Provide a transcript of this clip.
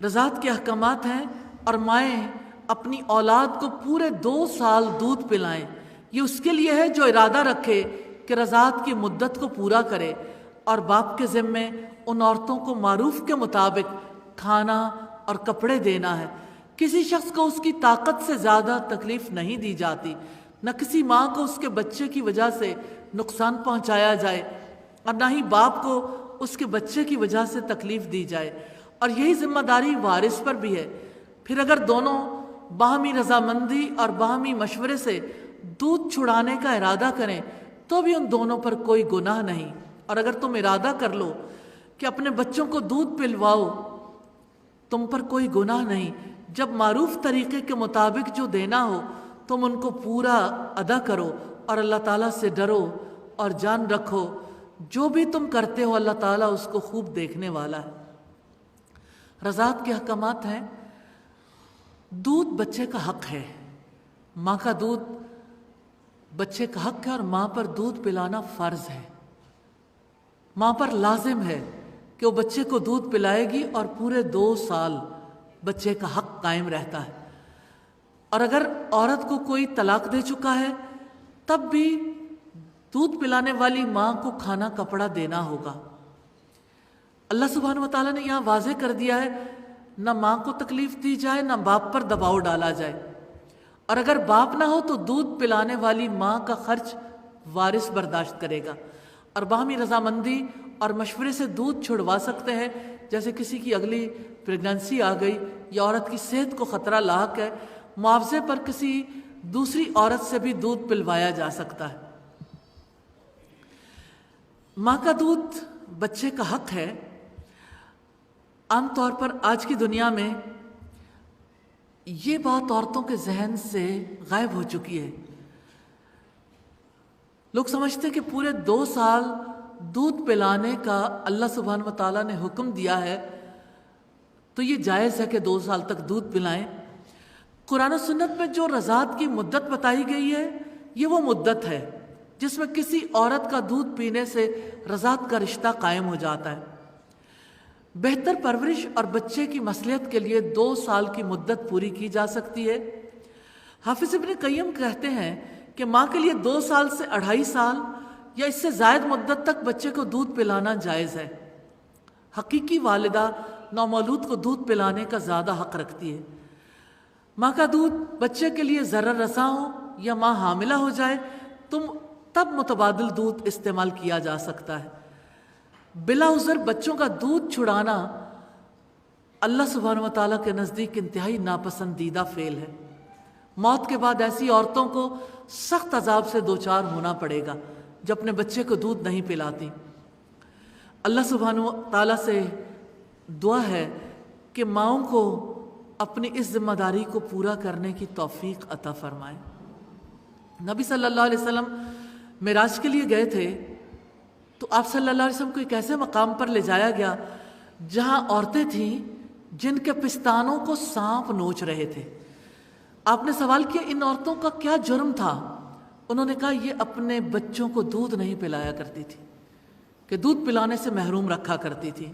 رضاعت کے احکامات ہیں اور مائیں اپنی اولاد کو پورے 2 سال دودھ پلائیں۔ یہ اس کے لیے ہے جو ارادہ رکھے کہ رضاعت کی مدت کو پورا کرے، اور باپ کے ذمے ان عورتوں کو معروف کے مطابق کھانا اور کپڑے دینا ہے۔ کسی شخص کو اس کی طاقت سے زیادہ تکلیف نہیں دی جاتی، نہ کسی ماں کو اس کے بچے کی وجہ سے نقصان پہنچایا جائے، اور نہ ہی باپ کو اس کے بچے کی وجہ سے تکلیف دی جائے، اور یہی ذمہ داری وارث پر بھی ہے۔ پھر اگر دونوں باہمی رضامندی اور باہمی مشورے سے دودھ چھڑانے کا ارادہ کریں تو بھی ان دونوں پر کوئی گناہ نہیں، اور اگر تم ارادہ کر لو کہ اپنے بچوں کو دودھ پلواؤ تم پر کوئی گناہ نہیں۔ جب معروف طریقے کے مطابق جو دینا ہو تم ان کو پورا ادا کرو، اور اللہ تعالیٰ سے ڈرو اور جان رکھو جو بھی تم کرتے ہو اللہ تعالیٰ اس کو خوب دیکھنے والا ہے۔ رضاعت کے احکامات ہیں، دودھ بچے کا حق ہے، ماں کا دودھ بچے کا حق ہے، اور ماں پر دودھ پلانا فرض ہے۔ ماں پر لازم ہے کہ وہ بچے کو دودھ پلائے گی، اور پورے 2 سال بچے کا حق قائم رہتا ہے۔ اور اگر عورت کو کوئی طلاق دے چکا ہے تب بھی دودھ پلانے والی ماں کو کھانا کپڑا دینا ہوگا۔ اللہ سبحانہ وتعالیٰ نے یہاں واضح کر دیا ہے، نہ ماں کو تکلیف دی جائے نہ باپ پر دباؤ ڈالا جائے، اور اگر باپ نہ ہو تو دودھ پلانے والی ماں کا خرچ وارث برداشت کرے گا، اور باہمی رضامندی اور مشورے سے دودھ چھڑوا سکتے ہیں۔ جیسے کسی کی اگلی پریگننسی آ گئی یا عورت کی صحت کو خطرہ لاحق ہے، معاوضے پر کسی دوسری عورت سے بھی دودھ پلوایا جا سکتا ہے۔ ماں کا دودھ بچے کا حق ہے۔ عام طور پر آج کی دنیا میں یہ بات عورتوں کے ذہن سے غائب ہو چکی ہے۔ لوگ سمجھتے ہیں کہ پورے 2 سال دودھ پلانے کا اللہ سبحانہ و تعالیٰ نے حکم دیا ہے تو یہ جائز ہے کہ 2 سال تک دودھ پلائیں۔ قرآن و سنت میں جو رضاعت کی مدت بتائی گئی ہے یہ وہ مدت ہے جس میں کسی عورت کا دودھ پینے سے رضاعت کا رشتہ قائم ہو جاتا ہے۔ بہتر پرورش اور بچے کی مصلحت کے لیے 2 سال کی مدت پوری کی جا سکتی ہے۔ حافظ ابن قیم کہتے ہیں کہ ماں کے لیے 2 سال سے 2.5 سال یا اس سے زائد مدت تک بچے کو دودھ پلانا جائز ہے۔ حقیقی والدہ نومولود کو دودھ پلانے کا زیادہ حق رکھتی ہے۔ ماں کا دودھ بچے کے لیے ضرر رساں ہو یا ماں حاملہ ہو جائے تب متبادل دودھ استعمال کیا جا سکتا ہے۔ بلا عذر بچوں کا دودھ چھڑانا اللہ سبحانہ وتعالیٰ کے نزدیک انتہائی ناپسندیدہ فعل ہے۔ موت کے بعد ایسی عورتوں کو سخت عذاب سے دوچار ہونا پڑے گا جو اپنے بچے کو دودھ نہیں پلاتی۔ اللہ سبحانہ وتعالیٰ سے دعا ہے کہ ماؤں کو اپنی اس ذمہ داری کو پورا کرنے کی توفیق عطا فرمائے۔ نبی صلی اللہ علیہ وسلم معراج کے لیے گئے تھے تو آپ صلی اللہ علیہ وسلم کو ایک ایسے مقام پر لے جایا گیا جہاں عورتیں تھیں جن کے پستانوں کو سانپ نوچ رہے تھے۔ آپ نے سوال کیا ان عورتوں کا کیا جرم تھا؟ انہوں نے کہا یہ اپنے بچوں کو دودھ نہیں پلایا کرتی تھی، کہ دودھ پلانے سے محروم رکھا کرتی تھی۔